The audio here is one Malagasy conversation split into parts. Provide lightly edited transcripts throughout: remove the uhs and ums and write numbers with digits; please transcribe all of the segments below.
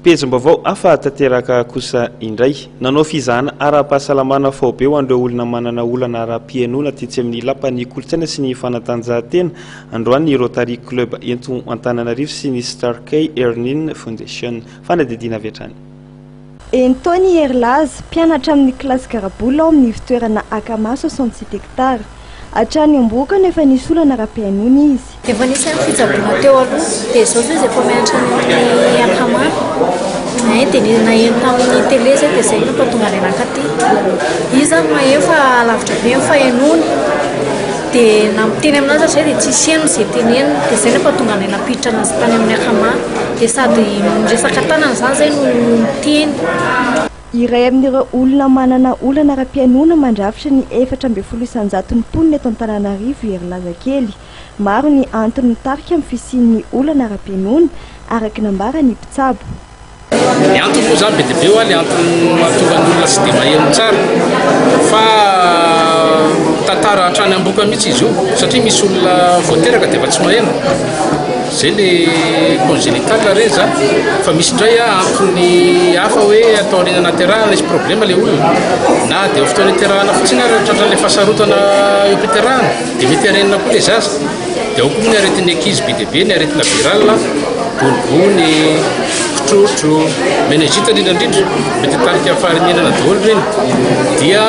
Pejim-baovao afa tanteraka kosa indray. Nanao fizahana ara-pahasalamana fao be ho an'ireo olona manana olana ara-pihainoana tetsy amin'ny lapan'ny kolontsaina sy ny fanatanjahantena. Androany ny Rotary Club eto Antananarivo sy ny Starkey Earning Foundation. Fanadidina avy hatrany. Tony Erlaz, mpianatra amin'ny kilasy Karabola ao amin'ny fitoerana Akama 67 hectares. Hatrany Amboka nefa nisy olana ara-pihainoana izy. Efa nisy amin'ny fitsaboana teo aloha, dia izao zay efa mianatra amin'ny Akama. Dia naheno tamin'ny télé zay dia izay nampatonga ny anakaty. Izy zany efa lavitra be amin'ny fahainoana. Dia namiteny aminazy zay dia tsisy heno izay teneny, dia izay nampatonga ny napiditra anazy tany amin'ny Akama. Dia sady resaka tanana zany zay no tiany. Iray amin'ireo olona manana olana ara-pihainoana mandrafitra ny 4,700 mponina eto Antananarivo Erlaza kely. Maro ny antony mitarika amin'ny fisian'ny olana ara-pihainoana araka nambarany mpitsabo. Ny antony moa zany be dia be ho ny antony mahatonga ny olona tsy dia maheno tsara fa tantara hatrany Amboka mihitsy izy io satria misy olona voateraka dia efa tsy maheno. Zay le congénital reny zany fa misy indray antony hafa hoe atao reny anaterahana isy problema le olona na dia eo fotoana iterahana fotsiny ary tratran'ilay fahasarotana eo ampiiterahana dia mety arenina koa le zaza dia ao koa ny aretin'ny ankizy be dia be ny aretina virale, bonibony, kitrotro, meningite indrindra mety tarika faharenenana daholo reny dia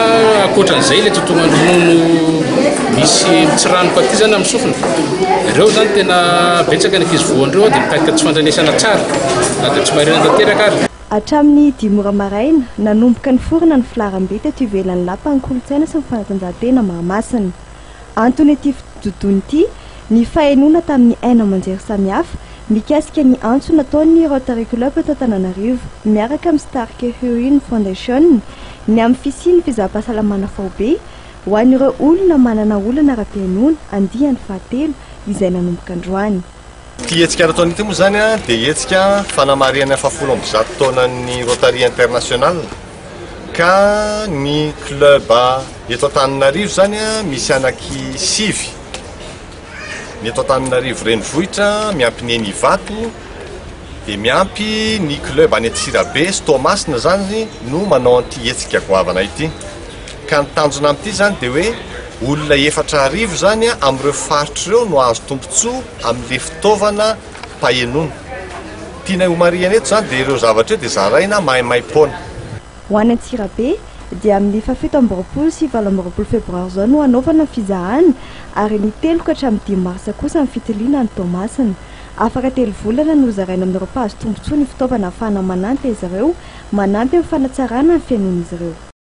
akoatran'izay ilay tontolo ronono misy mitsiranoka aty zany amin'ny sofina. Ireo zany tena betsaka ny ankizy voan'ireo dia mitarika tsy fandranesana tsara na dia tsy maharena tanteraka ary. Hatramin'ny 10 ora maraina nanomboka ny forana ny filaram-be teto ivelan'ny lapan'ny kolontsaina sy ny fanatanjahantena Mahamasina. Antony ity fitodony ity ny fahainoana tamin'ny aina aman-jery samihafa mikasika ny antso nataon'ny Rotary Club eto Antananarivo miaraka amin'ny Starkey Earning Foundation ny amin'ny fisian'ny fizaham-pahasalamana fao be ho an'ireo olona manana olana ara-pihainoana andiany fahatelo izay nanomboka androany. Ty hetsika nataony ity moa zany dia hetsika fanamarihana 70 taonan'ny Rotary International ka ny club eto Antananarivo zany misy anaky 5 ny eto Antananarivo renivohitra miampy ny Enivato dia miampy ny club any Antsirabe Stomasina zany no manao an'ity hetsika goavana ity. Ka ny tanjona amin'ity zany dia hoe olona 4,000 zany amin'ireo faritra ireo no azo tombontsoa amin'ilay fitaovana pahainoana. Tiana homarihana eto zany dia ireo zavatra eo dia zaraina maimai-poana. Ho any Antsirabe dia amin'ny 17 sy 18 febroary zao no hanaovana ny fizahana ary ny 3 ka hatramin'ny 10 marsa kosa ny fitiliana ny Tomasina. Afaka 3 volana no zaraina amin'ireo mpahazo tombontsoa ny fitaovana ahafahana manampy izy ireo manampy amin'ny fanatsarana ny fihainoan'izy ireo.